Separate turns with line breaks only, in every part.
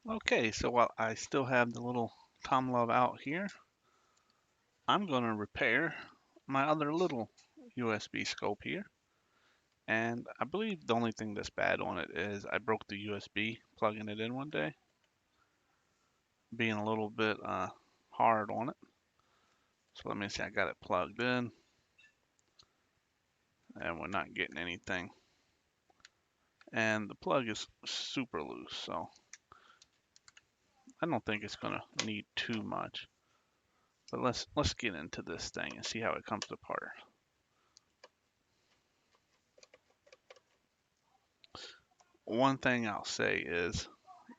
Okay, so while I still have the little TOMLOV out here, I'm going to repair my other little USB scope here. And I believe the only thing that's bad on it is I broke the USB plugging it in one day, being a little bit hard on it. So let me see, I got it plugged in and we're not getting anything. And the plug is super loose, so I don't think it's going to need too much. But let's get into this thing and see how it comes apart. One thing I'll say is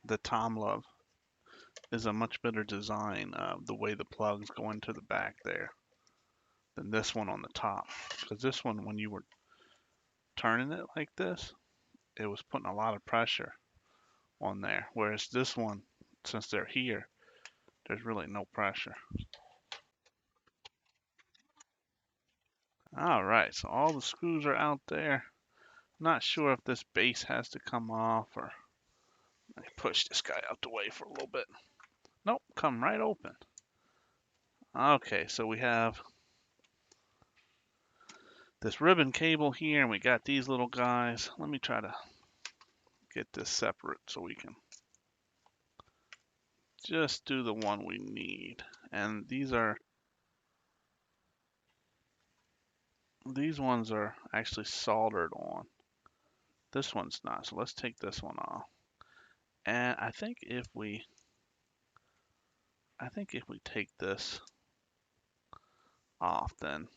the TOMLOV is a much better design of the way the plugs go into the back there than this one on the top. Because this one, when you were turning it like this, it was putting a lot of pressure on there. Whereas this one, since they're here, there's really no pressure. All right, so all the screws are out there. Not sure if this base has to come off or let me push this guy out the way for a little bit. Nope, come right open. Okay, so we have this ribbon cable here and we got these little guys. Let me try to get this separate so we can just do the one we need. And these ones are actually soldered on. This one's not, so let's take this one off. And I think if we take this off, then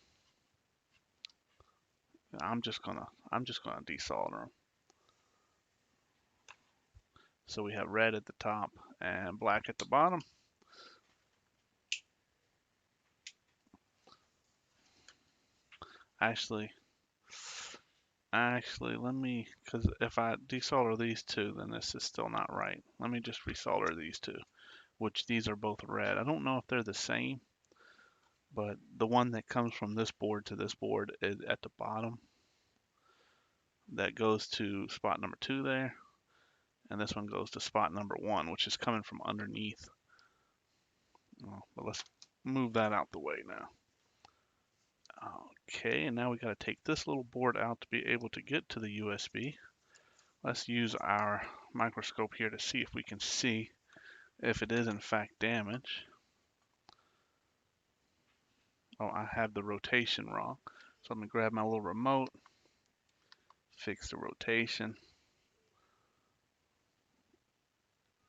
I'm just gonna desolder them. So we have red at the top and black at the bottom. Actually, let me, because if I desolder these two, then this is still not right. Let me just resolder these two, which these are both red. I don't know if they're the same, but the one that comes from this board to this board is at the bottom. That goes to spot number 2 there, and this one goes to spot number 1, which is coming from underneath. But let's move that out the way now. Okay, and now we got to take this little board out to be able to get to the USB. Let's use our microscope here to see if we can see if it is in fact damaged. Oh, I have the rotation wrong. So let me grab my little remote, fix the rotation.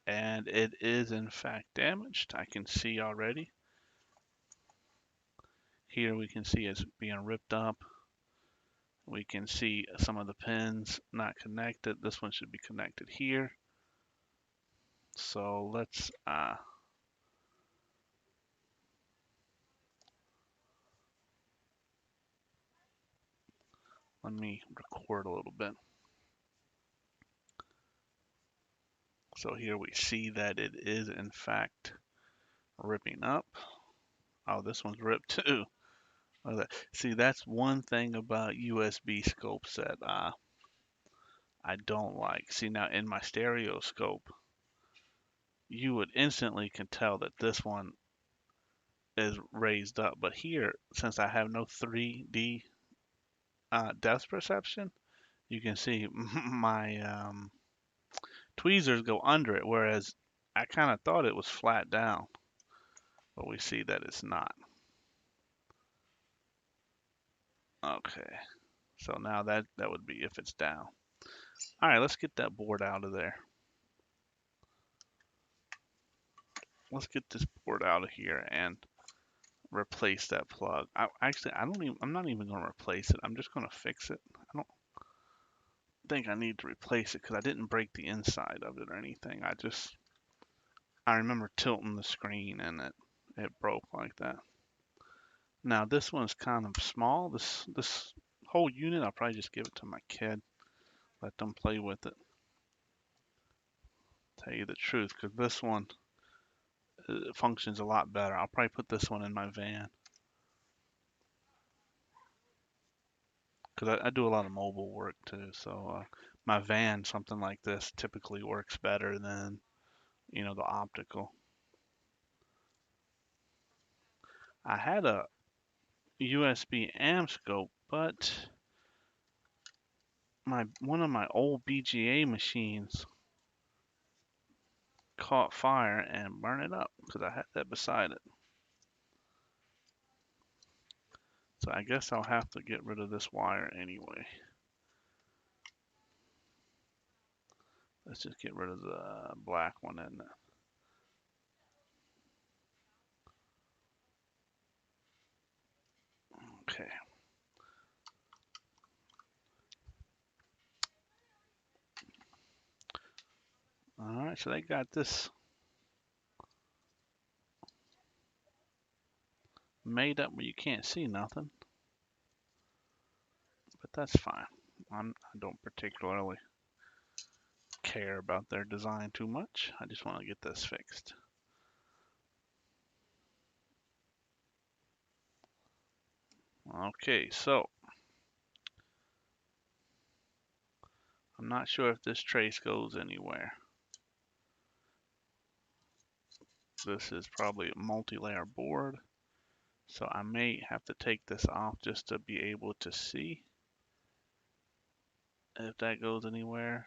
And it is in fact damaged. I can see already. Here we can see it's being ripped up. We can see some of the pins not connected. This one should be connected here. So let me record a little bit. So here we see that it is in fact ripping up. Oh, this one's ripped too. See, that's one thing about USB scopes that I don't like. See, now in my stereoscope, you would instantly can tell that this one is raised up. But here, since I have no 3D depth perception, you can see my tweezers go under it, whereas I kind of thought it was flat down, but we see that it's not. Okay, so now that would be if it's down. All right, let's get that board out of there. Let's get this board out of here and replace that plug. I'm not even going to replace it. I'm just going to fix it. I don't think I need to replace it because I didn't break the inside of it or anything. I remember tilting the screen and it broke like that. Now this one's kind of small. This whole unit, I'll probably just give it to my kid. Let them play with it. Tell you the truth, because this one functions a lot better. I'll probably put this one in my van. Because I do a lot of mobile work too, so my van, something like this, typically works better than you know, the optical. I had a USB am scope, but one of my old BGA machines caught fire and burned it up because I had that beside it. So I guess I'll have to get rid of this wire anyway. Let's just get rid of the black one in there. Okay. Alright, so they got this made up where you can't see nothing. But that's fine. I don't particularly care about their design too much. I just want to get this fixed. Okay, so I'm not sure if this trace goes anywhere. This is probably a multi-layer board, so I may have to take this off just to be able to see if that goes anywhere.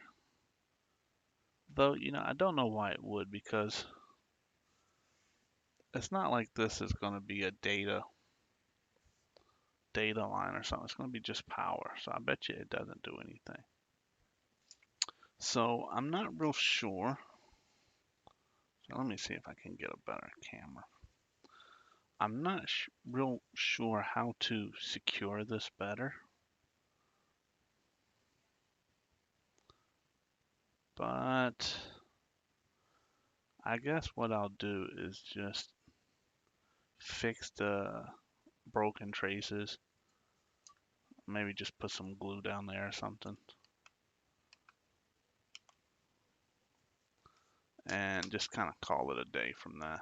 Though, you know, I don't know why it would, because it's not like this is going to be a data line or something. It's going to be just power, so I bet you it doesn't do anything. So I'm not real sure. So let me see if I can get a better camera. I'm not real sure how to secure this better, but I guess what I'll do is just fix the broken traces. Maybe just put some glue down there or something. And just kind of call it a day from that.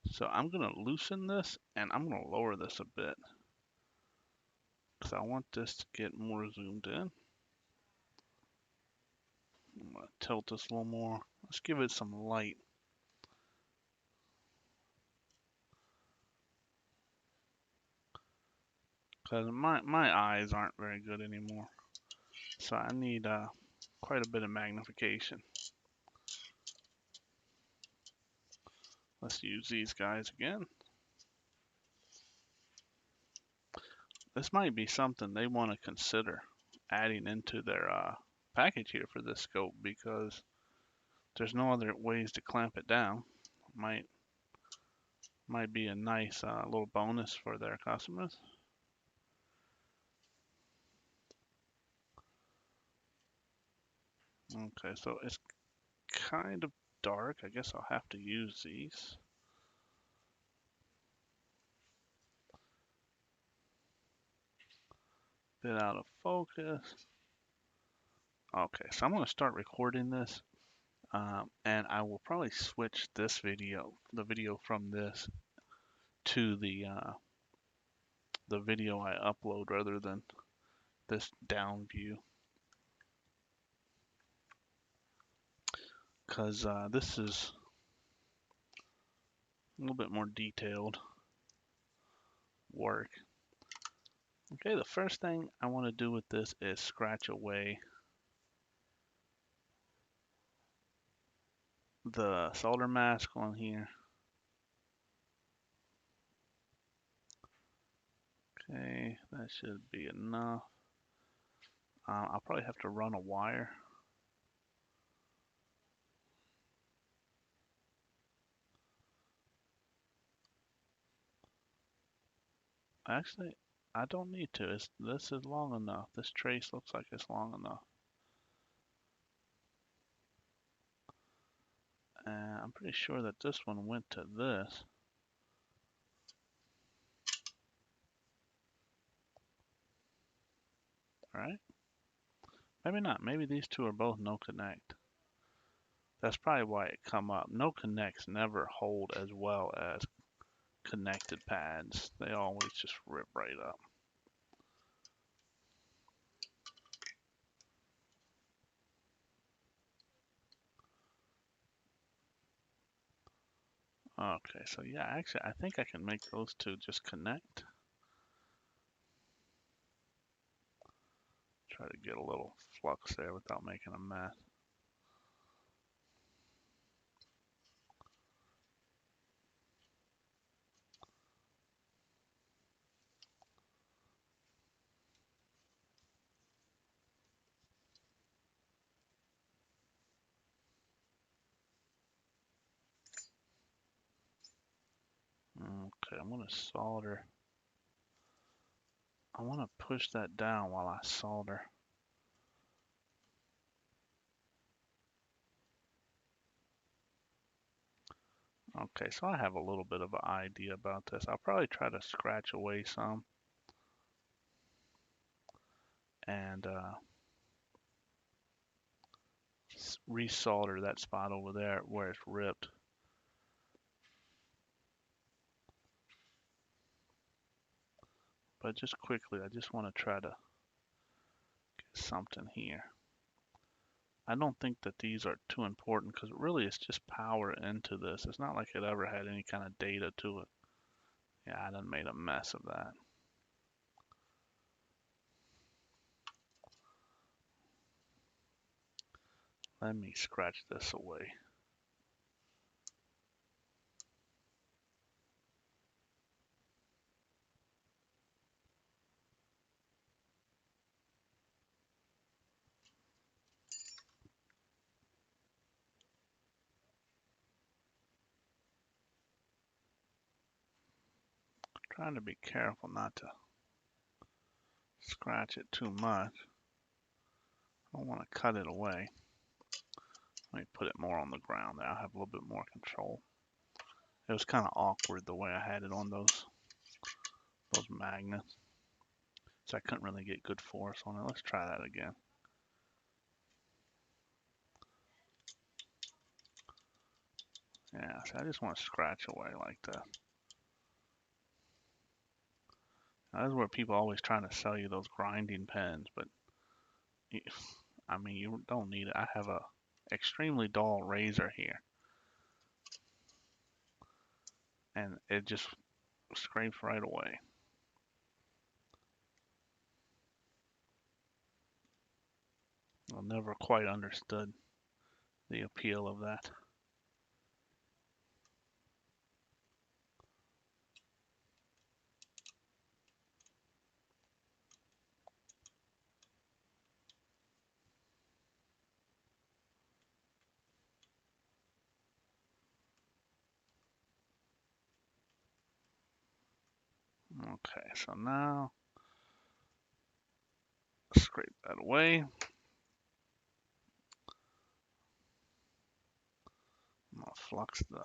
So I'm going to loosen this and I'm going to lower this a bit because I want this to get more zoomed in. I'm going to tilt this a little more. Let's give it some light. Because my eyes aren't very good anymore. So I need quite a bit of magnification. Let's use these guys again. This might be something they want to consider adding into their package here for this scope, because there's no other ways to clamp it down. Might be a nice little bonus for their customers. Okay, so it's kind of dark. I guess I'll have to use these. Bit out of focus. Okay, so I'm going to start recording this, and I will probably switch this video, the video from this, to the video I upload rather than this down view, because this is a little bit more detailed work. Okay, the first thing I want to do with this is scratch away the solder mask on here. Okay, that should be enough. I'll probably have to run a wire. Actually, I don't need to. This is long enough. This trace looks like it's long enough. And I'm pretty sure that this one went to this. Right? Maybe not. Maybe these two are both no connect. That's probably why it come up. No connects never hold as well as connected pads. They always just rip right up. Okay, so yeah, actually, I think I can make those two just connect. Try to get a little flux there without making a mess. Okay, I'm gonna solder. I want to push that down while I solder. Okay, so I have a little bit of an idea about this. I'll probably try to scratch away some and resolder that spot over there where it's ripped. But just quickly, I just want to try to get something here. I don't think that these are too important because really it's just power into this. It's not like it ever had any kind of data to it. Yeah, I done made a mess of that. Let me scratch this away. Trying to be careful not to scratch it too much. I don't want to cut it away. Let me put it more on the ground there. I'll have a little bit more control. It was kind of awkward the way I had it on those magnets. So I couldn't really get good force on it. Let's try that again. Yeah, so I just want to scratch away like that. Now, this is where people are always trying to sell you those grinding pens, but I mean, you don't need it. I have a extremely dull razor here, and it just scrapes right away. I never quite understood the appeal of that. Okay, so now scrape that away. I'm gonna flux the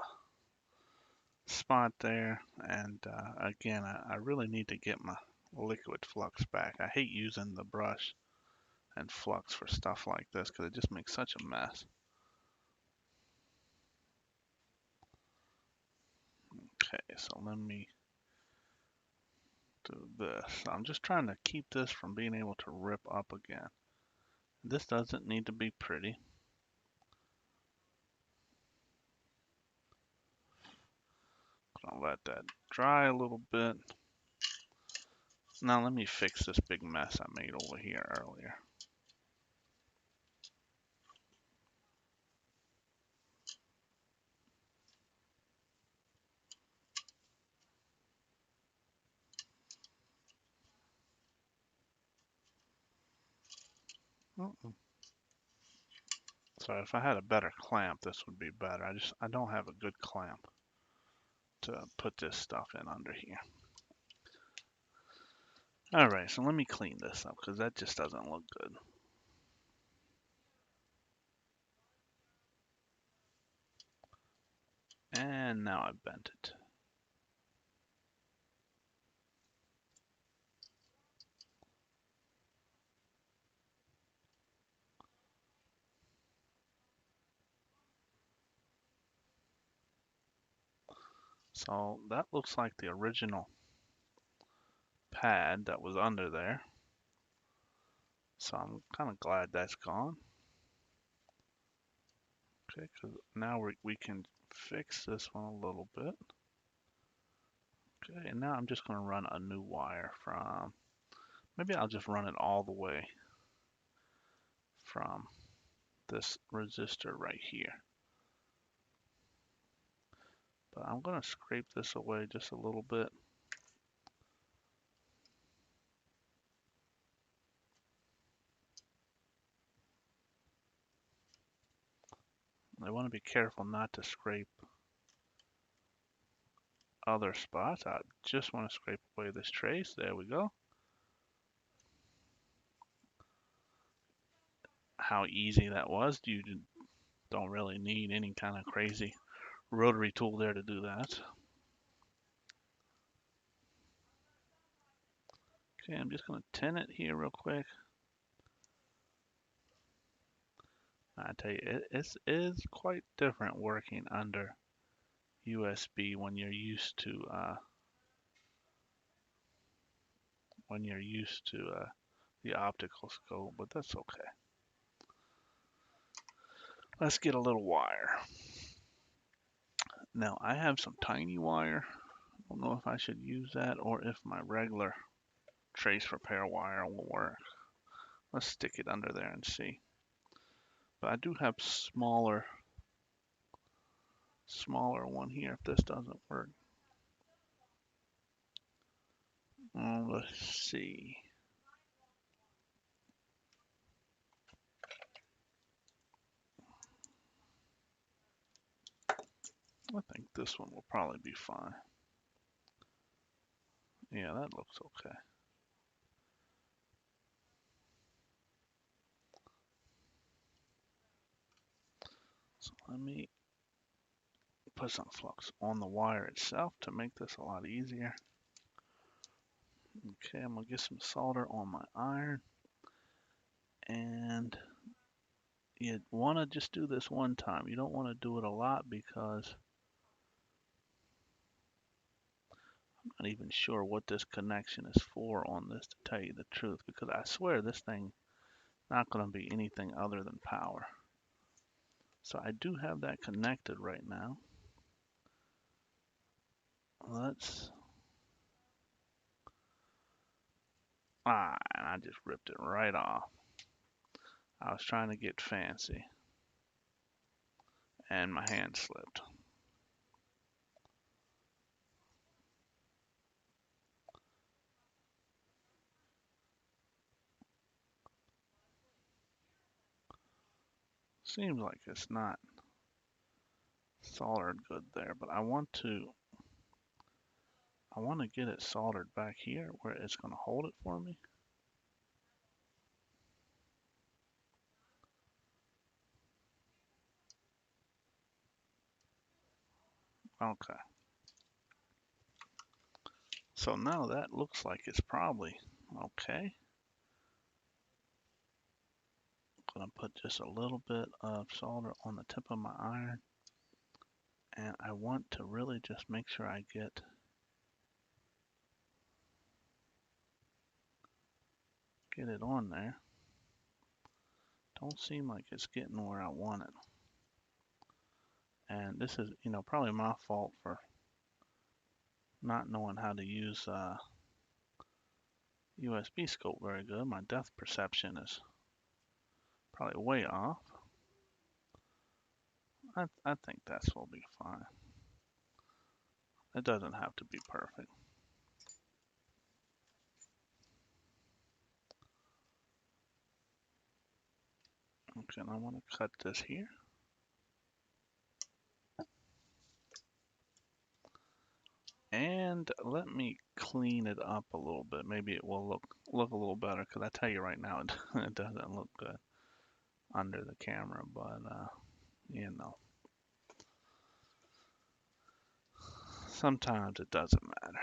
spot there, and again, I really need to get my liquid flux back. I hate using the brush and flux for stuff like this because it just makes such a mess. Okay, so let me do this. I'm just trying to keep this from being able to rip up again. This doesn't need to be pretty. I'll let that dry a little bit. Now let me fix this big mess I made over here earlier. So if I had a better clamp, this would be better. I don't have a good clamp to put this stuff in under here. All right, so let me clean this up because that just doesn't look good. And now I've bent it. So that looks like the original pad that was under there. So I'm kind of glad that's gone. Okay, because now we can fix this one a little bit. Okay, and now I'm just going to run a new wire from, maybe I'll just run it all the way from this resistor right here. But I'm going to scrape this away just a little bit. I want to be careful not to scrape other spots. I just want to scrape away this trace. There we go. How easy that was. You don't really need any kind of crazy rotary tool there to do that. Okay, I'm just going to tin it here real quick. I tell you, it is quite different working under USB when you're used to the optical scope, but that's okay. Let's get a little wire. Now I have some tiny wire. I don't know if I should use that or if my regular trace repair wire will work. Let's stick it under there and see. But I do have smaller one here if this doesn't work. Let's see. I think this one will probably be fine. Yeah, that looks okay. So let me put some flux on the wire itself to make this a lot easier. Okay, I'm gonna get some solder on my iron, and you want to just do this one time. You don't want to do it a lot because I'm not even sure what this connection is for on this, to tell you the truth, because I swear this thing not going to be anything other than power. So I do have that connected right now. And I just ripped it right off. I was trying to get fancy and my hand slipped. Seems like it's not soldered good there, but I want to get it soldered back here where it's going to hold it for me. Okay. So now that looks like it's probably okay. I'm going to put just a little bit of solder on the tip of my iron. And I want to really just make sure I get it on there. Don't seem like it's getting where I want it. And this is, probably my fault for not knowing how to use USB scope very good. My depth perception is probably way off. I think this will be fine. It doesn't have to be perfect. Okay, and I want to cut this here. And let me clean it up a little bit. Maybe it will look a little better, because I tell you right now, it doesn't look good under the camera, but sometimes it doesn't matter.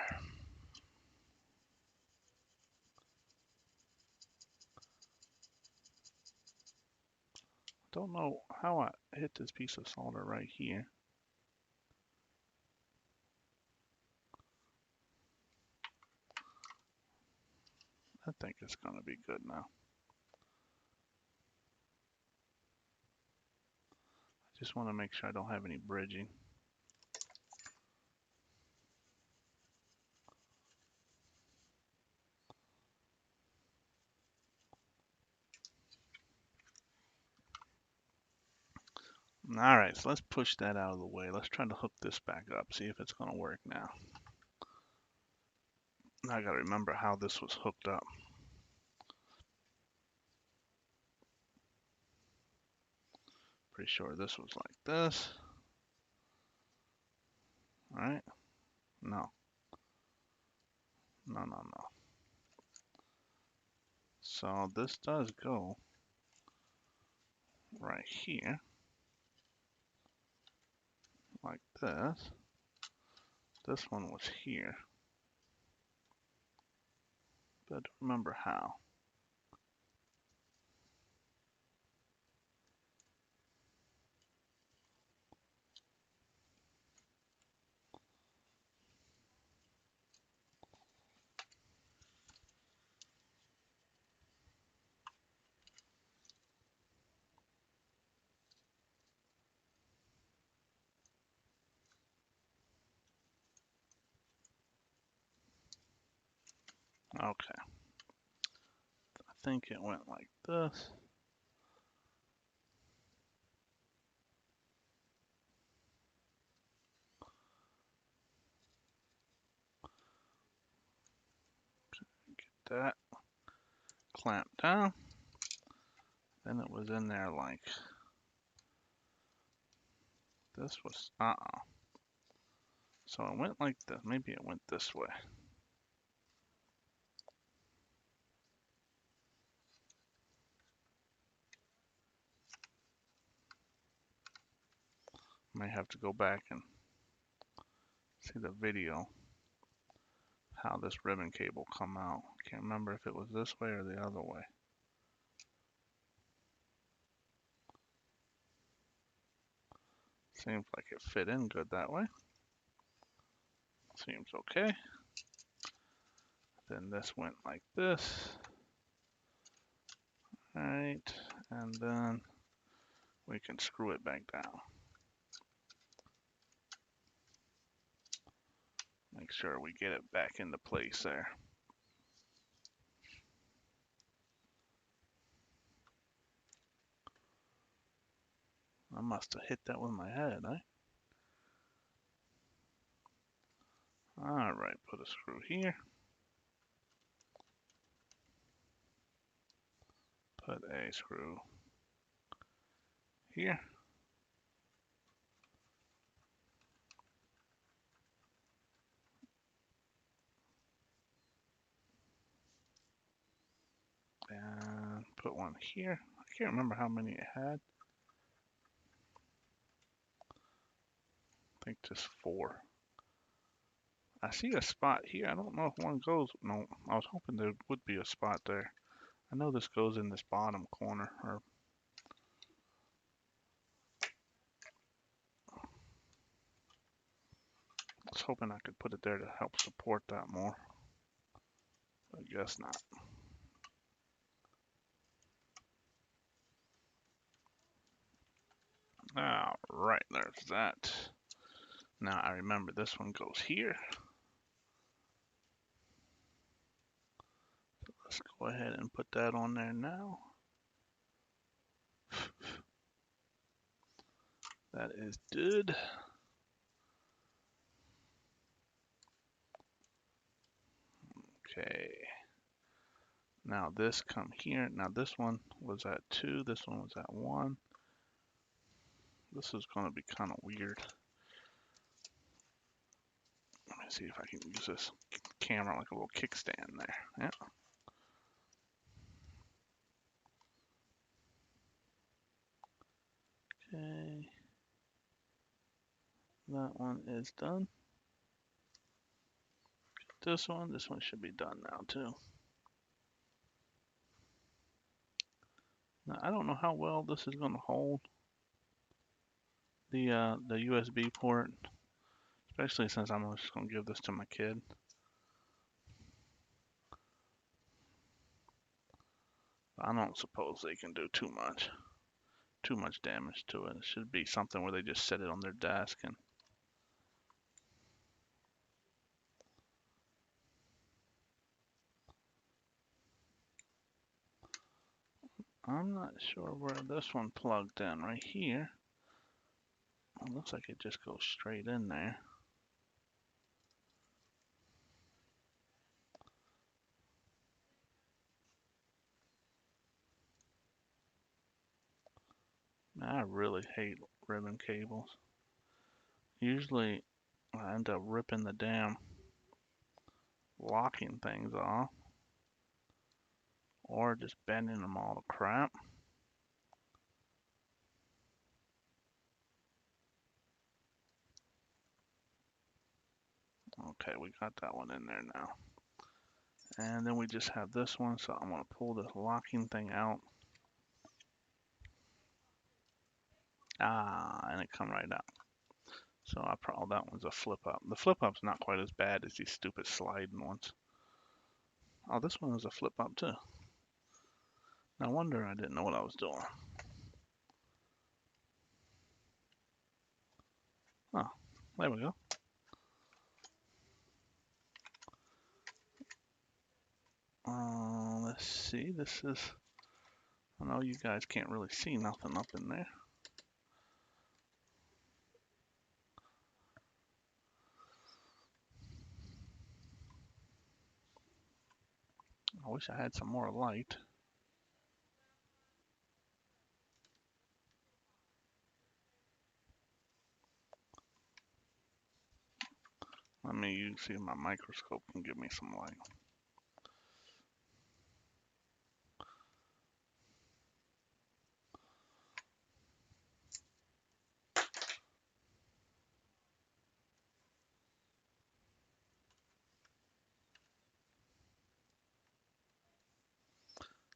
Don't know how I hit this piece of solder right here. I think it's going to be good now. I just want to make sure I don't have any bridging. All right, so let's push that out of the way. Let's try to hook this back up, see if it's going to work now. I got to remember how this was hooked up. Pretty sure this was like this. All right. No. No, no, no. So this does go right here, like this. This one was here, but I don't remember how. Okay, I think it went like this. Get that clamped down. Then it was in there like this was, So it went like this. Maybe it went this way. Might have to go back and see the video, how this ribbon cable come out. Can't remember if it was this way or the other way. Seems like it fit in good that way. Seems okay. Then this went like this. Alright, and then we can screw it back down. Make sure we get it back into place there. I must have hit that with my head, eh? Alright, put a screw here. Put a screw here. And put one here. I can't remember how many it had. I think just 4. I see a spot here. I don't know if one goes. No, I was hoping there would be a spot there. I know this goes in this bottom corner. Or I was hoping I could put it there to help support that more. I guess not. Alright, there's that. Now I remember this one goes here. Let's go ahead and put that on there now. That is good. Okay. Now this come here. Now this one was at 2. This one was at 1. This is going to be kind of weird. Let me see if I can use this camera like a little kickstand there. Yeah. Okay. That one is done. This one should be done now too. Now I don't know how well this is going to hold the USB port, especially since I'm just going to give this to my kid. I don't suppose they can do too much damage to it. It should be something where they just set it on their desk and I'm not sure where this one plugged in. Right here. It looks like it just goes straight in there. I really hate ribbon cables. Usually I end up ripping the damn locking things off or just bending them all to crap. Okay, we got that one in there now. And then we just have this one, so I'm going to pull this locking thing out. Ah, and it come right out. So I probably, that one's a flip up. The flip up's not quite as bad as these stupid sliding ones. Oh, this one is a flip up too. No wonder I didn't know what I was doing. Oh, there we go. Let's see, this is, I know you guys can't really see nothing up in there. I wish I had some more light. Let me see if my microscope can give me some light.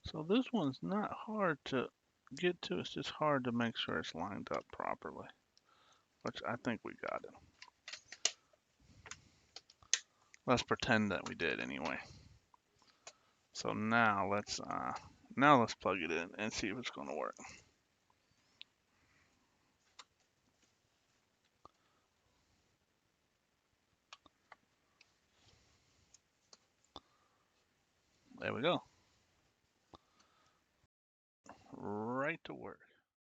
So this one's not hard to get to, it's just hard to make sure it's lined up properly, which I think we got it. Let's pretend that we did anyway. So now let's plug it in and see if it's going to work. There we go. Right to work.